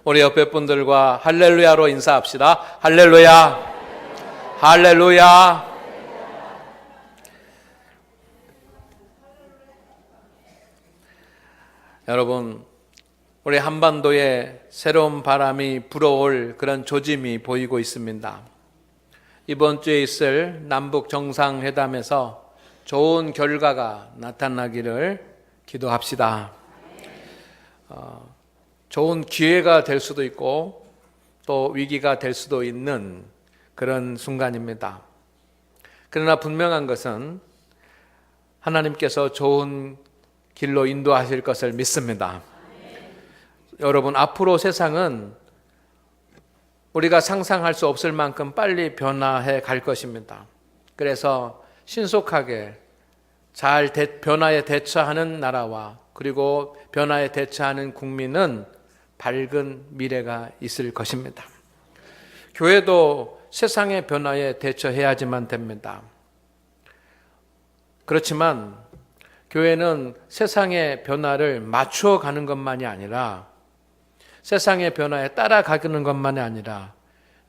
우리 옆에 분들과 할렐루야로 인사합시다. 할렐루야, 할렐루야. 여러분, 우리 한반도에 새로운 바람이 불어올 그런 조짐이 보이고 있습니다. 이번 주에 있을 남북 정상회담에서 좋은 결과가 나타나기를 기도합시다. 좋은 기회가 될 수도 있고 또 위기가 될 수도 있는 그런 순간입니다. 그러나 분명한 것은 하나님께서 좋은 길로 인도하실 것을 믿습니다. 여러분, 앞으로 세상은 우리가 상상할 수 없을 만큼 빨리 변화해 갈 것입니다. 그래서 신속하게 잘 변화에 대처하는 나라와 그리고 변화에 대처하는 국민은 밝은 미래가 있을 것입니다. 교회도 세상의 변화에 대처해야지만 됩니다. 그렇지만 교회는 세상의 변화를 맞추어 가는 것만이 아니라 세상의 변화에 따라가는 것만이 아니라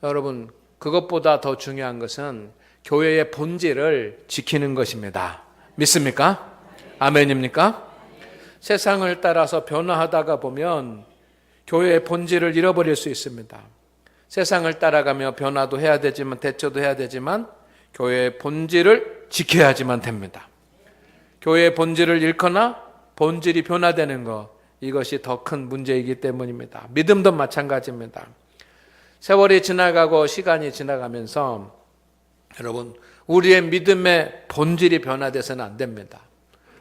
여러분, 그것보다 더 중요한 것은 교회의 본질을 지키는 것입니다. 믿습니까? 아멘입니까? 세상을 따라서 변화하다가 보면 교회의 본질을 잃어버릴 수 있습니다. 세상을 따라가며 변화도 해야 되지만 대처도 해야 되지만 교회의 본질을 지켜야지만 됩니다. 교회의 본질을 잃거나 본질이 변화되는 것, 이것이 더 큰 문제이기 때문입니다. 믿음도 마찬가지입니다. 세월이 지나가고 시간이 지나가면서 여러분, 우리의 믿음의 본질이 변화돼서는 안 됩니다.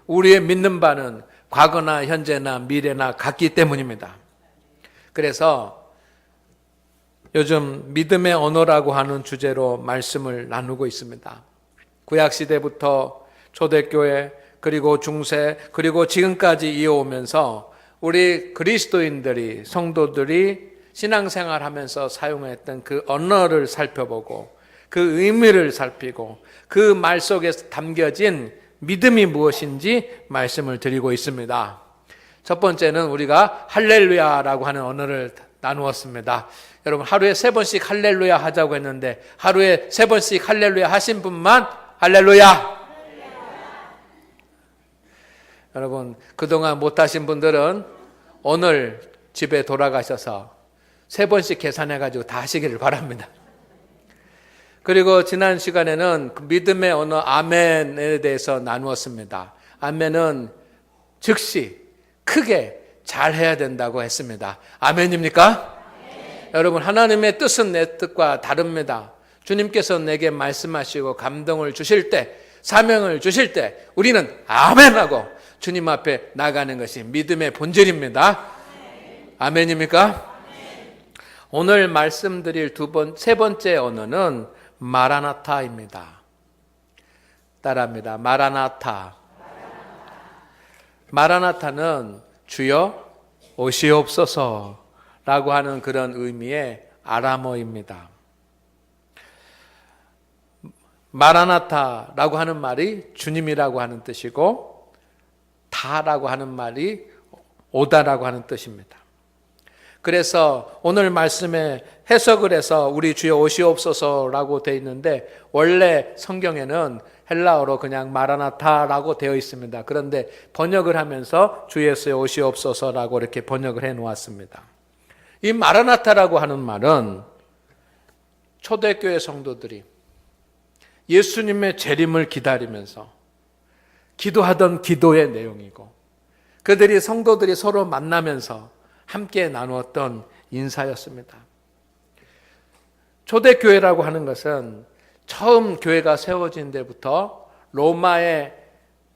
우리의 믿는 바는 과거나 현재나 미래나 같기 때문입니다. 그래서 요즘 믿음의 언어라고 하는 주제로 말씀을 나누고 있습니다. 구약시대부터 초대교회 그리고 중세 그리고 지금까지 이어오면서 우리 그리스도인들이 성도들이 신앙생활하면서 사용했던 그 언어를 살펴보고 그 의미를 살피고 그 말 속에 담겨진 믿음이 무엇인지 말씀을 드리고 있습니다. 첫 번째는 우리가 할렐루야라고 하는 언어를 나누었습니다. 여러분, 하루에 3번씩 할렐루야 하자고 했는데 하루에 3번씩 할렐루야 하신 분만 할렐루야. 여러분, 그동안 못하신 분들은 오늘 집에 돌아가셔서 3번씩 계산해가지고 다 하시기를 바랍니다. 그리고 지난 시간에는 그 믿음의 언어 아멘에 대해서 나누었습니다. 아멘은 즉시 크게 잘 해야 된다고 했습니다. 아멘입니까? 네. 여러분, 하나님의 뜻은 내 뜻과 다릅니다. 주님께서 내게 말씀하시고 감동을 주실 때, 사명을 주실 때 우리는 아멘하고 주님 앞에 나가는 것이 믿음의 본질입니다. 아멘입니까? 오늘 말씀드릴 세 번째 언어는 마라나타입니다. 따라합니다. 마라나타. 마라나타는 주여 오시옵소서라고 하는 그런 의미의 아람어입니다. 마라나타라고 하는 말이 주님이라고 하는 뜻이고 다라고 하는 말이 오다라고 하는 뜻입니다. 그래서 오늘 말씀에 해석을 해서 우리 주여 오시옵소서라고 되어 있는데 원래 성경에는 헬라어로 그냥 마라나타라고 되어 있습니다. 그런데 번역을 하면서 주 예수여 오시옵소서라고 이렇게 번역을 해 놓았습니다. 이 마라나타라고 하는 말은 초대교회 성도들이 예수님의 재림을 기다리면서 기도하던 기도의 내용이고 그들이 성도들이 서로 만나면서 함께 나누었던 인사였습니다. 초대교회라고 하는 것은 처음 교회가 세워진 데부터 로마의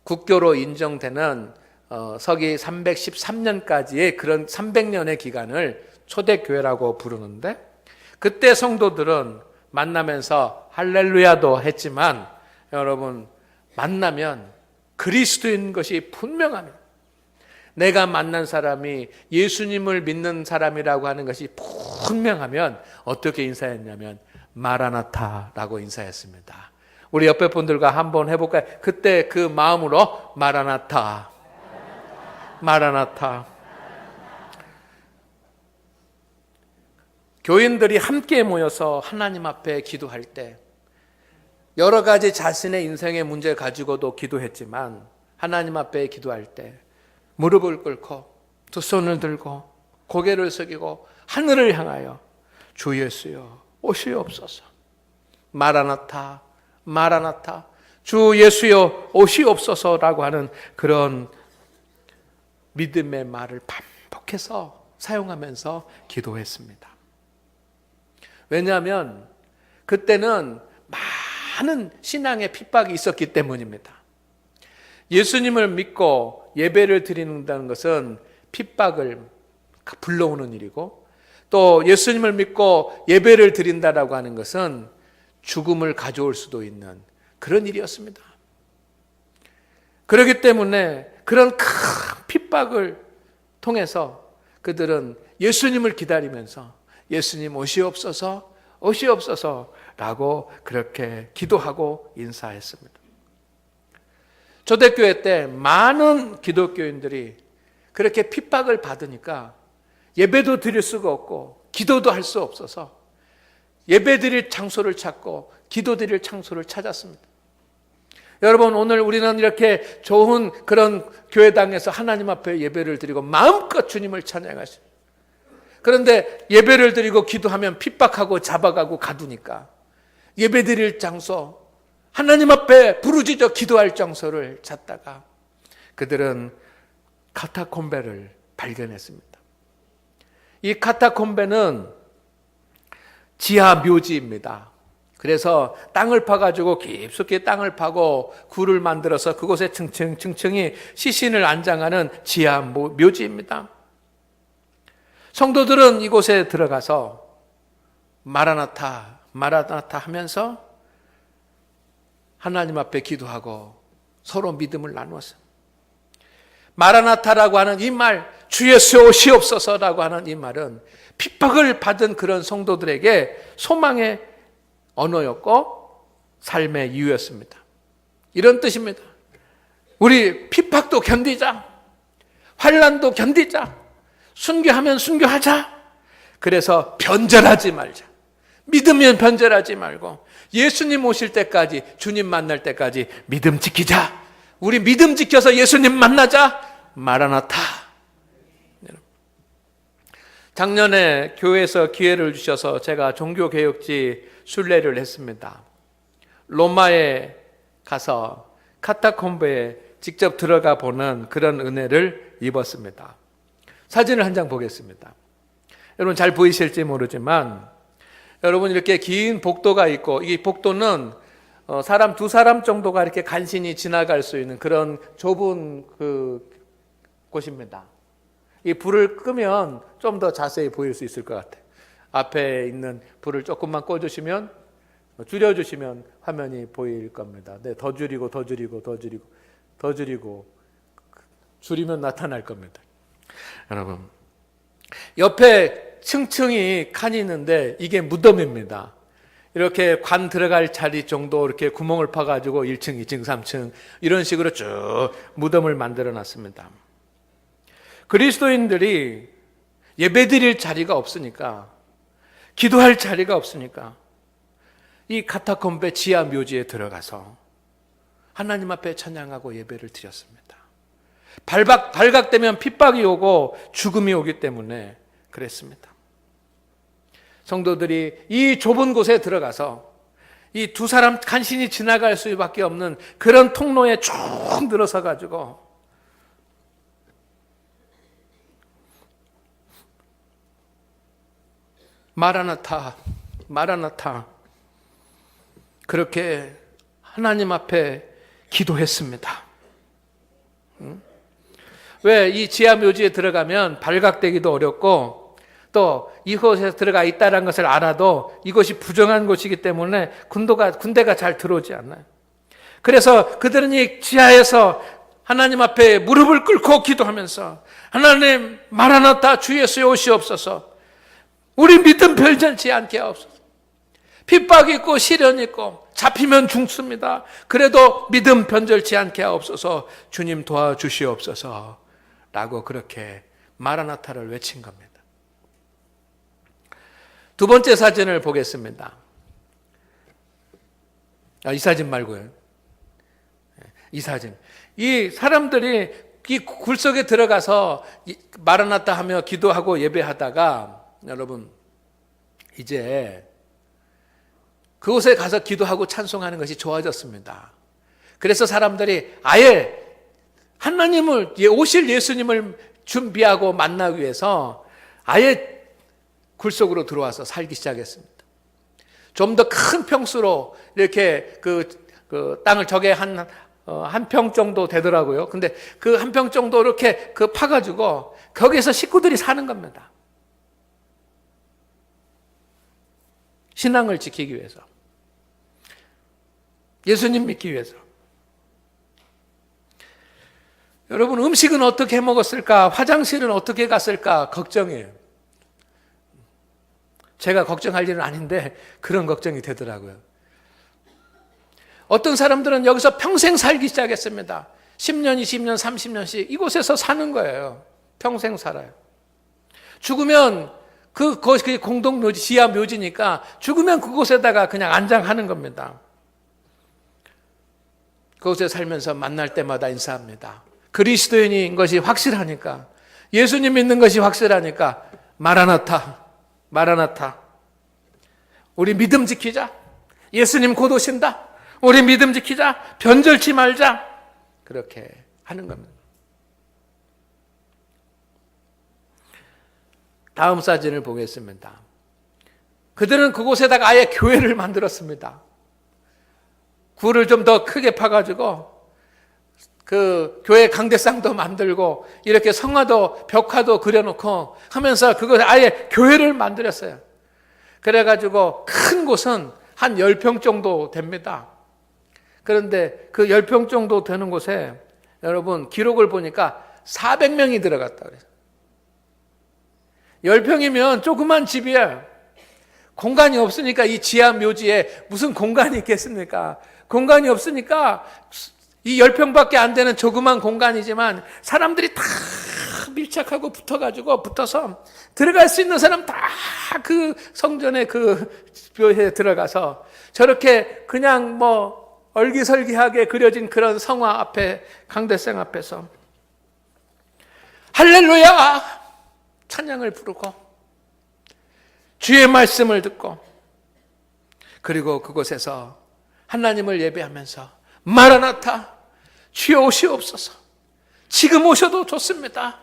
국교로 인정되는 서기 313년까지의 그런 300년의 기간을 초대교회라고 부르는데 그때 성도들은 만나면서 할렐루야도 했지만 여러분 만나면 그리스도인 것이 분명합니다. 내가 만난 사람이 예수님을 믿는 사람이라고 하는 것이 분명하면 어떻게 인사했냐면 마라나타라고 인사했습니다. 우리 옆에 분들과 한번 해볼까요? 그때 그 마음으로 마라나타, 마라나타. 교인들이 함께 모여서 하나님 앞에 기도할 때 여러 가지 자신의 인생의 문제 가지고도 기도했지만 하나님 앞에 기도할 때 무릎을 꿇고 두 손을 들고 고개를 숙이고 하늘을 향하여 주 예수여 오시옵소서, 마라나타 마라나타, 주 예수여 오시옵소서라고 하는 그런 믿음의 말을 반복해서 사용하면서 기도했습니다. 왜냐하면 그때는 많은 신앙의 핍박이 있었기 때문입니다. 예수님을 믿고 예배를 드린다는 것은 핍박을 불러오는 일이고, 또 예수님을 믿고 예배를 드린다라고 하는 것은 죽음을 가져올 수도 있는 그런 일이었습니다. 그렇기 때문에 그런 큰 핍박을 통해서 그들은 예수님을 기다리면서 예수님 오시옵소서 오시옵소서라고 그렇게 기도하고 인사했습니다. 초대교회 때 많은 기독교인들이 그렇게 핍박을 받으니까 예배도 드릴 수가 없고 기도도 할 수 없어서 예배 드릴 장소를 찾고 기도 드릴 장소를 찾았습니다. 여러분, 오늘 우리는 이렇게 좋은 그런 교회당에서 하나님 앞에 예배를 드리고 마음껏 주님을 찬양하십니다. 그런데 예배를 드리고 기도하면 핍박하고 잡아가고 가두니까 예배 드릴 장소, 하나님 앞에 부르짖어 기도할 장소를 찾다가 그들은 카타콤베를 발견했습니다. 이 카타콤베는 지하 묘지입니다. 그래서 땅을 파가지고 깊숙이 땅을 파고 굴을 만들어서 그곳에 층층이 시신을 안장하는 지하 묘지입니다. 성도들은 이곳에 들어가서 마라나타 마라나타 하면서 하나님 앞에 기도하고 서로 믿음을 나누었어요. 마라나타라고 하는 이 말, 주 예수 오시옵소서라고 하는 이 말은 핍박을 받은 그런 성도들에게 소망의 언어였고 삶의 이유였습니다. 이런 뜻입니다. 우리 핍박도 견디자, 환난도 견디자, 순교하면 순교하자. 그래서 변절하지 말자. 믿으면 변절하지 말고 예수님 오실 때까지, 주님 만날 때까지 믿음 지키자. 우리 믿음 지켜서 예수님 만나자. 마라나타. 작년에 교회에서 기회를 주셔서 제가 종교개혁지 순례를 했습니다. 로마에 가서 카타콤베에 직접 들어가 보는 그런 은혜를 입었습니다. 사진을 한 장 보겠습니다. 여러분 잘 보이실지 모르지만 여러분 이렇게 긴 복도가 있고, 이 복도는 사람 두 사람 정도가 이렇게 간신히 지나갈 수 있는 그런 좁은 곳입니다. 이 불을 끄면 좀 더 자세히 보일 수 있을 것 같아요. 앞에 있는 불을 조금만 꺼주시면, 줄여주시면 화면이 보일 겁니다. 네, 더 줄이고 더 줄이고 더 줄이고 더 줄이고 줄이면 나타날 겁니다. 여러분, 옆에 층층이 칸이 있는데 이게 무덤입니다. 이렇게 관 들어갈 자리 정도 이렇게 구멍을 파가지고 1층, 2층, 3층 이런 식으로 쭉 무덤을 만들어 놨습니다. 그리스도인들이 예배드릴 자리가 없으니까, 기도할 자리가 없으니까 이 카타콤베 지하 묘지에 들어가서 하나님 앞에 찬양하고 예배를 드렸습니다. 발각되면 핍박이 오고 죽음이 오기 때문에 그랬습니다. 성도들이 이 좁은 곳에 들어가서 이 두 사람 간신히 지나갈 수밖에 없는 그런 통로에 쭉 들어서 가지고 마라나타 마라나타 그렇게 하나님 앞에 기도했습니다. 왜? 이 지하 묘지에 들어가면 발각되기도 어렵고 또 이곳에 들어가 있다는 것을 알아도 이것이 부정한 곳이기 때문에 군대가 잘 들어오지 않아요. 그래서 그들은 이 지하에서 하나님 앞에 무릎을 꿇고 기도하면서 하나님 마라나타 주 예수여 오시옵소서, 우리 믿음 변절치 않게 하옵소서. 핍박 있고 시련 있고 잡히면 죽습니다. 그래도 믿음 변절치 않게 하옵소서. 주님 도와주시옵소서 라고 그렇게 마라나타를 외친 겁니다. 두 번째 사진을 보겠습니다. 이 사진 말고요. 이 사진. 이 사람들이 이 굴 속에 들어가서 마라나타 하며 기도하고 예배하다가 여러분 이제 그곳에 가서 기도하고 찬송하는 것이 좋아졌습니다. 그래서 사람들이 아예 하나님을, 오실 예수님을 준비하고 만나기 위해서 아예 굴 속으로 들어와서 살기 시작했습니다. 좀 더 큰 평수로 이렇게 그 땅을 저게 한 평 정도 되더라고요. 근데 그 한 평 정도 이렇게 파가지고 거기에서 식구들이 사는 겁니다. 신앙을 지키기 위해서. 예수님 믿기 위해서. 여러분, 음식은 어떻게 해 먹었을까? 화장실은 어떻게 갔을까? 걱정이에요. 제가 걱정할 일은 아닌데 그런 걱정이 되더라고요. 어떤 사람들은 여기서 평생 살기 시작했습니다. 10년, 20년, 30년씩 이곳에서 사는 거예요. 평생 살아요. 죽으면 그것이 공동묘지, 지하 묘지니까 죽으면 그곳에다가 그냥 안장하는 겁니다. 그곳에 살면서 만날 때마다 인사합니다. 그리스도인인 것이 확실하니까, 예수님 믿는 것이 확실하니까 마라나타, 마라나타. 우리 믿음 지키자. 예수님 곧 오신다. 우리 믿음 지키자. 변절치 말자. 그렇게 하는 겁니다. 다음 사진을 보겠습니다. 그들은 그곳에다가 아예 교회를 만들었습니다. 굴을 좀 더 크게 파가지고 그 교회 강대상도 만들고 이렇게 성화도 벽화도 그려놓고 하면서 그걸 아예 교회를 만들었어요. 그래가지고 큰 곳은 한 10평 정도 됩니다. 그런데 그 10평 정도 되는 곳에 여러분 기록을 보니까 400명이 들어갔다 그래요. 10평이면 조그만 집이에요. 공간이 없으니까 이 지하 묘지에 무슨 공간이 있겠습니까? 공간이 없으니까 이 10평밖에 안 되는 조그만 공간이지만 사람들이 다 밀착하고 붙어서 들어갈 수 있는 사람 다 그 성전의 그 묘에 들어가서 저렇게 그냥 뭐 얼기설기하게 그려진 그런 성화 앞에, 강대상 앞에서 할렐루야! 찬양을 부르고 주의 말씀을 듣고 그리고 그곳에서 하나님을 예배하면서 마라나타, 주여 오시옵소서. 지금 오셔도 좋습니다.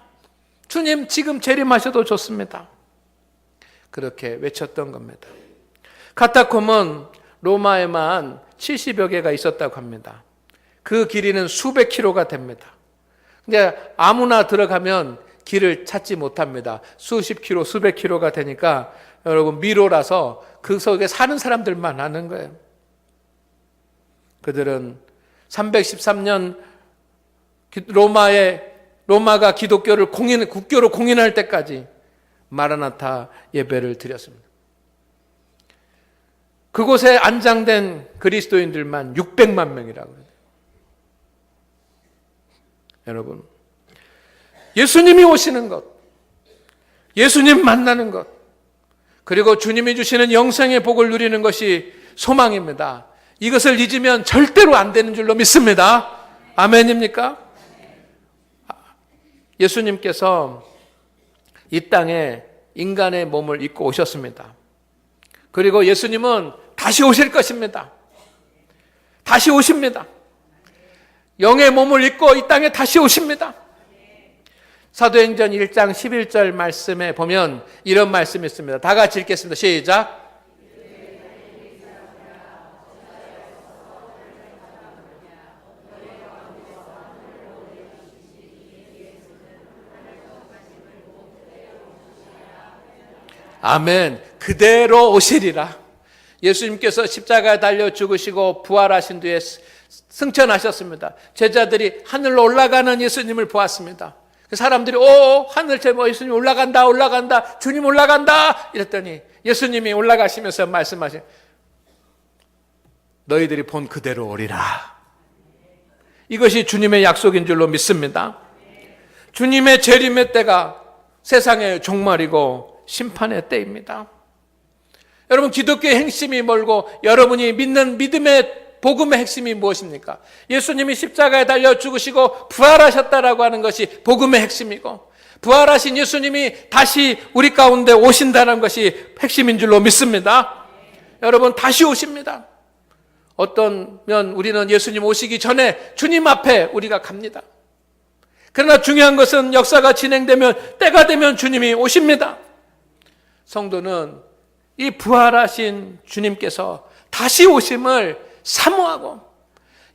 주님 지금 재림하셔도 좋습니다. 그렇게 외쳤던 겁니다. 카타콤은 로마에만 70여 개가 있었다고 합니다. 그 길이는 수백 킬로가 됩니다. 근데 아무나 들어가면 길을 찾지 못합니다. 수십 킬로, 수백 킬로가 되니까 여러분 미로라서 그 속에 사는 사람들만 아는 거예요. 그들은 313년 로마가 기독교를 국교로 공인할 때까지 마라나타 예배를 드렸습니다. 그곳에 안장된 그리스도인들만 600만 명이라고 해요. 여러분, 예수님이 오시는 것, 예수님 만나는 것, 그리고 주님이 주시는 영생의 복을 누리는 것이 소망입니다. 이것을 잊으면 절대로 안 되는 줄로 믿습니다. 아멘입니까? 예수님께서 이 땅에 인간의 몸을 입고 오셨습니다. 그리고 예수님은 다시 오실 것입니다. 다시 오십니다. 영의 몸을 입고 이 땅에 다시 오십니다. 사도행전 1장 11절 말씀에 보면 이런 말씀이 있습니다. 다 같이 읽겠습니다. 시작. 아멘. 그대로 오시리라. 예수님께서 십자가에 달려 죽으시고 부활하신 뒤에 승천하셨습니다. 제자들이 하늘로 올라가는 예수님을 보았습니다. 사람들이 하늘 제모 예수님 올라간다 주님 올라간다 이랬더니 예수님이 올라가시면서 말씀하신 너희들이 본 그대로 오리라. 이것이 주님의 약속인 줄로 믿습니다. 주님의 재림의 때가 세상의 종말이고 심판의 때입니다. 여러분, 기독교의 핵심이 뭘고 여러분이 믿는 믿음의 복음의 핵심이 무엇입니까? 예수님이 십자가에 달려 죽으시고 부활하셨다라고 하는 것이 복음의 핵심이고, 부활하신 예수님이 다시 우리 가운데 오신다는 것이 핵심인 줄로 믿습니다. 여러분, 다시 오십니다. 어떠면 우리는 예수님 오시기 전에 주님 앞에 우리가 갑니다. 그러나 중요한 것은 역사가 진행되면, 때가 되면 주님이 오십니다. 성도는 이 부활하신 주님께서 다시 오심을 사모하고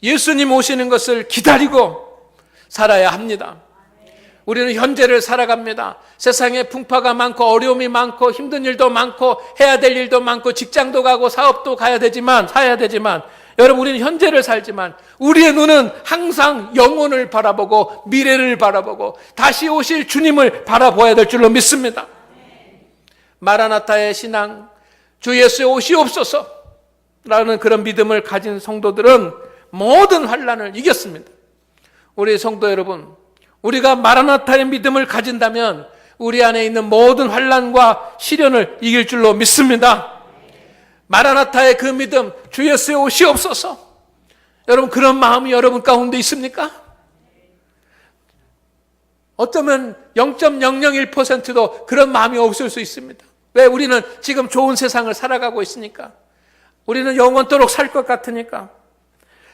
예수님 오시는 것을 기다리고 살아야 합니다. 우리는 현재를 살아갑니다. 세상에 풍파가 많고 어려움이 많고 힘든 일도 많고 해야 될 일도 많고 직장도 가고 사업도 사야 되지만 여러분, 우리는 현재를 살지만 우리의 눈은 항상 영혼을 바라보고 미래를 바라보고 다시 오실 주님을 바라보아야 될 줄로 믿습니다. 마라나타의 신앙, 주 예수의 오시옵소서 라는 그런 믿음을 가진 성도들은 모든 환난을 이겼습니다. 우리 성도 여러분, 우리가 마라나타의 믿음을 가진다면 우리 안에 있는 모든 환난과 시련을 이길 줄로 믿습니다. 마라나타의 그 믿음, 주 예수의 오시옵소서. 여러분, 그런 마음이 여러분 가운데 있습니까? 어쩌면 0.001%도 그런 마음이 없을 수 있습니다. 왜? 우리는 지금 좋은 세상을 살아가고 있으니까. 우리는 영원토록 살 것 같으니까.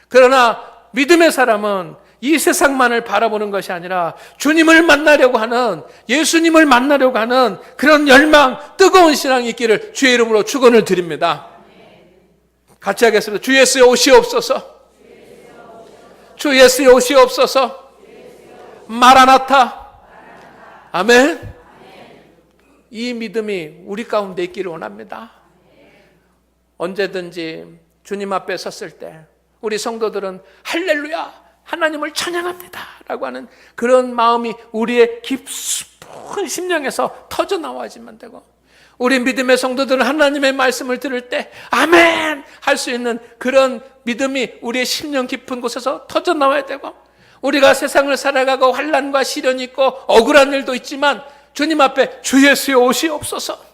그러나 믿음의 사람은 이 세상만을 바라보는 것이 아니라 주님을 만나려고 하는, 예수님을 만나려고 하는 그런 열망, 뜨거운 신앙이 있기를 주의 이름으로 축원을 드립니다. 같이 하겠습니다. 주 예수의 오시옵소서. 주 예수의 오시옵소서. 마라나타. 아멘. 이 믿음이 우리 가운데 있기를 원합니다. 언제든지 주님 앞에 섰을 때 우리 성도들은 할렐루야, 하나님을 찬양합니다 라고 하는 그런 마음이 우리의 깊은 심령에서 터져 나와야지만 되고, 우리 믿음의 성도들은 하나님의 말씀을 들을 때 아멘 할 수 있는 그런 믿음이 우리의 심령 깊은 곳에서 터져 나와야 되고, 우리가 세상을 살아가고 환난과 시련이 있고 억울한 일도 있지만 주님 앞에 주 예수의 오시옵소서.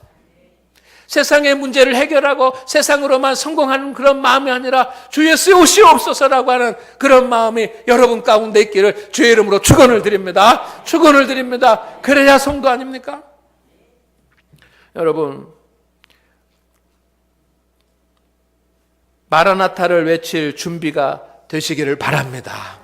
세상의 문제를 해결하고 세상으로만 성공하는 그런 마음이 아니라 주 예수의 오시옵소서라고 하는 그런 마음이 여러분 가운데 있기를 주의 이름으로 축원을 드립니다. 축원을 드립니다. 그래야 성도 아닙니까? 여러분, 마라나타를 외칠 준비가 되시기를 바랍니다.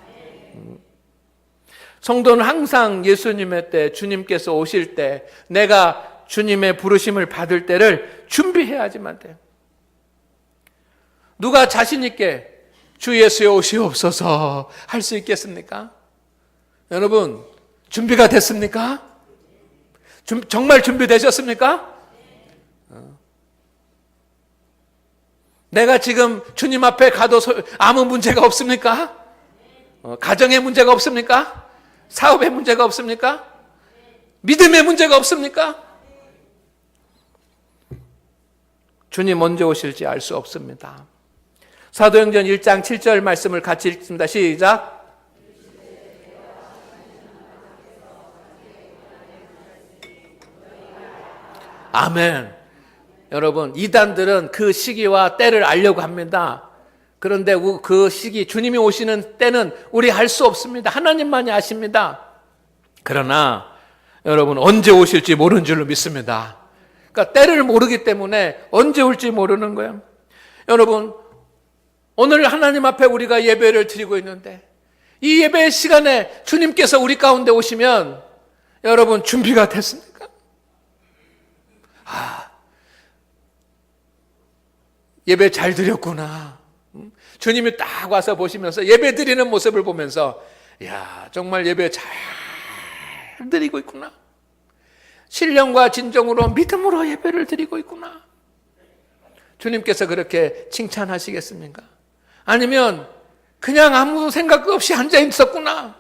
성도는 항상 예수님의 때, 주님께서 오실 때, 내가 주님의 부르심을 받을 때를 준비해야지만 돼요. 누가 자신 있게 주 예수의 오시옵소서 할 수 있겠습니까? 여러분, 준비가 됐습니까? 정말 준비되셨습니까? 내가 지금 주님 앞에 가도 아무 문제가 없습니까? 가정의 문제가 없습니까? 사업의 문제가 없습니까? 믿음의 문제가 없습니까? 주님 언제 오실지 알 수 없습니다. 사도행전 1장 7절 말씀을 같이 읽습니다. 시작. 아멘. 여러분, 이단들은 그 시기와 때를 알려고 합니다. 그런데 그 시기, 주님이 오시는 때는 우리 알 수 없습니다. 하나님만이 아십니다. 그러나 여러분, 언제 오실지 모르는 줄로 믿습니다. 그러니까 때를 모르기 때문에 언제 올지 모르는 거예요. 여러분, 오늘 하나님 앞에 우리가 예배를 드리고 있는데 이 예배의 시간에 주님께서 우리 가운데 오시면 여러분, 준비가 됐습니까? 예배 잘 드렸구나. 주님이 딱 와서 보시면서 예배 드리는 모습을 보면서, 야, 정말 예배 잘 드리고 있구나. 신령과 진정으로 믿음으로 예배를 드리고 있구나. 주님께서 그렇게 칭찬하시겠습니까? 아니면 그냥 아무 생각 없이 앉아 있었구나.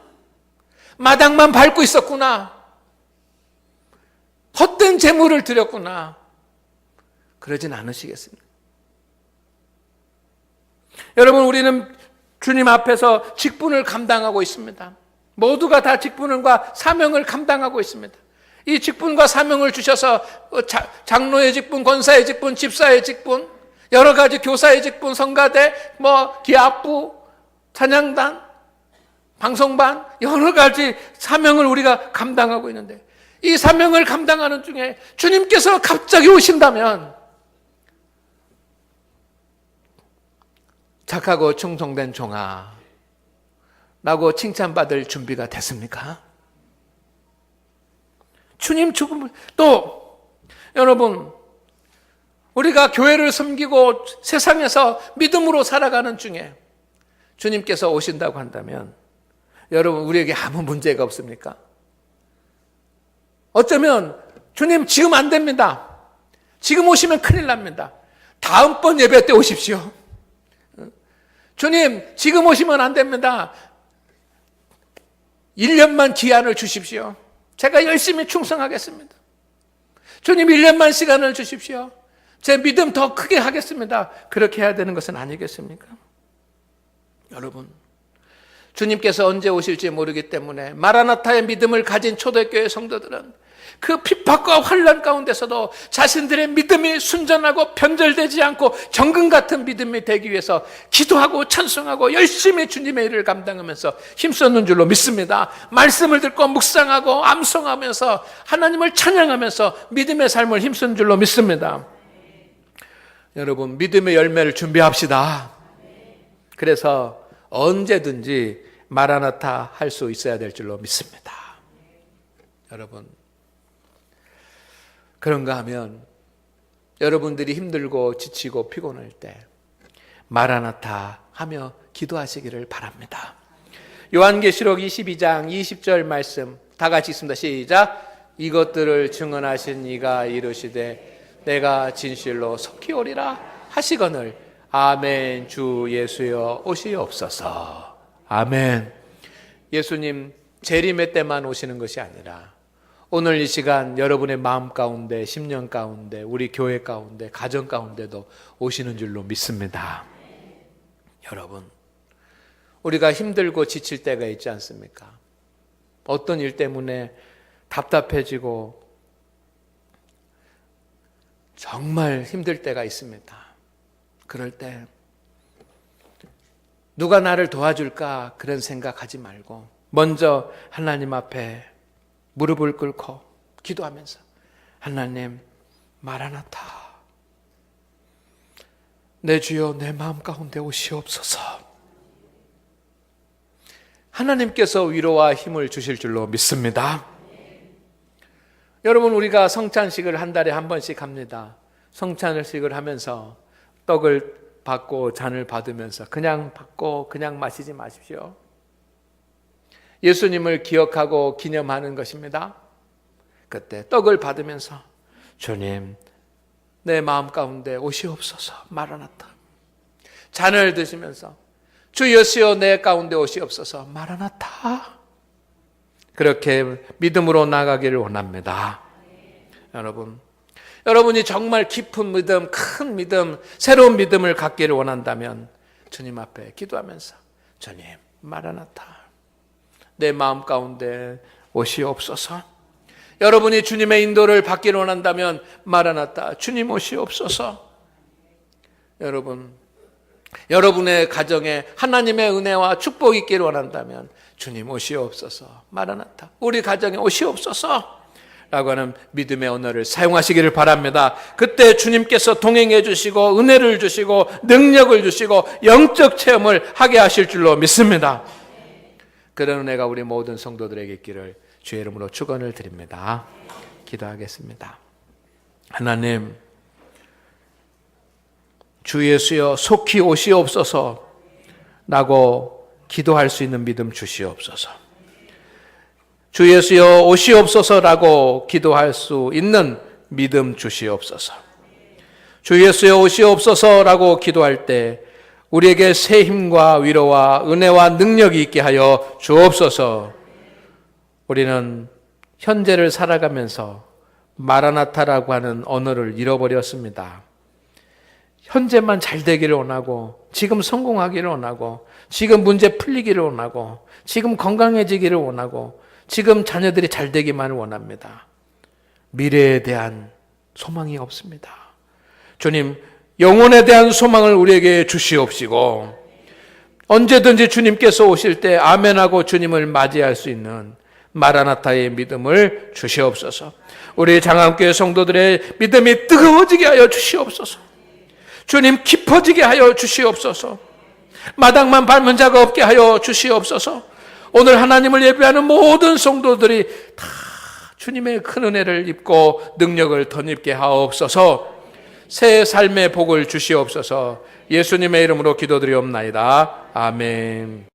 마당만 밟고 있었구나. 헛된 재물을 드렸구나. 그러진 않으시겠습니까? 여러분, 우리는 주님 앞에서 직분을 감당하고 있습니다. 모두가 다 직분과 사명을 감당하고 있습니다. 이 직분과 사명을 주셔서 장로의 직분, 권사의 직분, 집사의 직분, 여러 가지 교사의 직분, 성가대, 기합부, 찬양단, 방송반, 여러 가지 사명을 우리가 감당하고 있는데, 이 사명을 감당하는 중에 주님께서 갑자기 오신다면 착하고 충성된 종아 라고 칭찬받을 준비가 됐습니까? 주님 죽음을, 또 여러분, 우리가 교회를 섬기고 세상에서 믿음으로 살아가는 중에 주님께서 오신다고 한다면 여러분, 우리에게 아무 문제가 없습니까? 어쩌면 주님 지금 안 됩니다. 지금 오시면 큰일 납니다. 다음번 예배 때 오십시오. 주님 지금 오시면 안 됩니다. 1년만 기한을 주십시오. 제가 열심히 충성하겠습니다. 주님 1년만 시간을 주십시오. 제 믿음 더 크게 하겠습니다. 그렇게 해야 되는 것은 아니겠습니까? 여러분, 주님께서 언제 오실지 모르기 때문에 마라나타의 믿음을 가진 초대교회 성도들은 그 핍박과 환난 가운데서도 자신들의 믿음이 순전하고 변절되지 않고 정금 같은 믿음이 되기 위해서 기도하고 찬송하고 열심히 주님의 일을 감당하면서 힘썼는 줄로 믿습니다. 말씀을 듣고 묵상하고 암송하면서 하나님을 찬양하면서 믿음의 삶을 힘쓴 줄로 믿습니다. 여러분, 믿음의 열매를 준비합시다. 그래서 언제든지 마라나타 할 수 있어야 될 줄로 믿습니다. 여러분, 그런가 하면 여러분들이 힘들고 지치고 피곤할 때 마라나타 하며 기도하시기를 바랍니다. 요한계시록 22장 20절 말씀 다 같이 읽습니다. 시작. 이것들을 증언하신 이가 이르시되 내가 진실로 속히 오리라 하시거늘 아멘. 주 예수여 오시옵소서. 아멘. 예수님 재림의 때만 오시는 것이 아니라 오늘 이 시간 여러분의 마음 가운데, 심령 가운데, 우리 교회 가운데, 가정 가운데도 오시는 줄로 믿습니다. 여러분, 우리가 힘들고 지칠 때가 있지 않습니까? 어떤 일 때문에 답답해지고 정말 힘들 때가 있습니다. 그럴 때 누가 나를 도와줄까 그런 생각하지 말고 먼저 하나님 앞에 무릎을 꿇고 기도하면서 하나님 마라나타 내 주여 내 마음 가운데 오시옵소서. 하나님께서 위로와 힘을 주실 줄로 믿습니다. 여러분, 우리가 성찬식을 한 달에 한 번씩 합니다. 성찬식을 하면서 떡을 받고 잔을 받으면서 그냥 받고 그냥 마시지 마십시오. 예수님을 기억하고 기념하는 것입니다. 그때 떡을 받으면서 주님 내 마음 가운데 오시옵소서 마라나타. 잔을 드시면서 주 예수여 내 가운데 오시옵소서 마라나타. 그렇게 믿음으로 나가기를 원합니다. 여러분이 정말 깊은 믿음, 큰 믿음, 새로운 믿음을 갖기를 원한다면 주님 앞에 기도하면서 주님 마라나타 내 마음 가운데 오시옵소서. 여러분이 주님의 인도를 받기를 원한다면 마라나타 주님 오시옵소서. 여러분의 가정에 하나님의 은혜와 축복이 있기를 원한다면 주님 오시옵소서 마라나타 우리 가정에 오시옵소서 라고 하는 믿음의 언어를 사용하시기를 바랍니다. 그때 주님께서 동행해 주시고 은혜를 주시고 능력을 주시고 영적 체험을 하게 하실 줄로 믿습니다. 그런 은혜가 우리 모든 성도들에게 있기를 주의 이름으로 축원을 드립니다. 기도하겠습니다. 하나님, 주 예수여 속히 오시옵소서 라고 기도할 수 있는 믿음 주시옵소서. 주 예수여 오시옵소서라고 기도할 수 있는 믿음 주시옵소서. 주 예수여 오시옵소서라고 기도할 때 우리에게 새 힘과 위로와 은혜와 능력이 있게 하여 주옵소서. 우리는 현재를 살아가면서 마라나타라고 하는 언어를 잃어버렸습니다. 현재만 잘 되기를 원하고 지금 성공하기를 원하고 지금 문제 풀리기를 원하고 지금 건강해지기를 원하고 지금 자녀들이 잘 되기만을 원합니다. 미래에 대한 소망이 없습니다. 주님, 영혼에 대한 소망을 우리에게 주시옵시고 언제든지 주님께서 오실 때 아멘하고 주님을 맞이할 수 있는 마라나타의 믿음을 주시옵소서. 우리 장안교회 성도들의 믿음이 뜨거워지게 하여 주시옵소서. 주님, 깊어지게 하여 주시옵소서. 마당만 밟은 자가 없게 하여 주시옵소서. 오늘 하나님을 예배하는 모든 성도들이 다 주님의 큰 은혜를 입고 능력을 덧입게 하옵소서. 새 삶의 복을 주시옵소서. 예수님의 이름으로 기도드리옵나이다. 아멘.